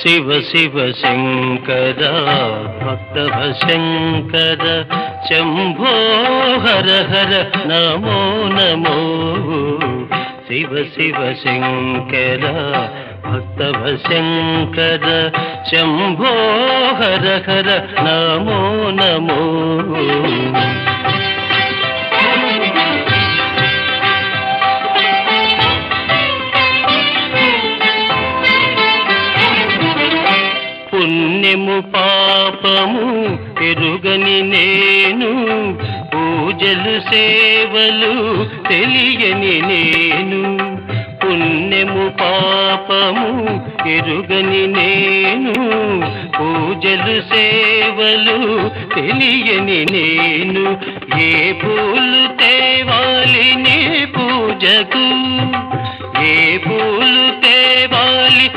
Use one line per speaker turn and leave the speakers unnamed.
శివ శివ శంకర భక్తవ శంకర శంభో హర హర నమో నమో శివ శివ శంకర భక్తవ శంకర శంభో హర హర నమో నమో పుణ్యము పాపము ఎరుగని నేను పూజలు సేవలు తెలియని నేను పుణ్యము పాపము ఎరుగని నేను పూజలు సేవలు తెలియని నేను ఏ పూలు తేవాలి నీ పూజకు ఏ పూలు తేవాలి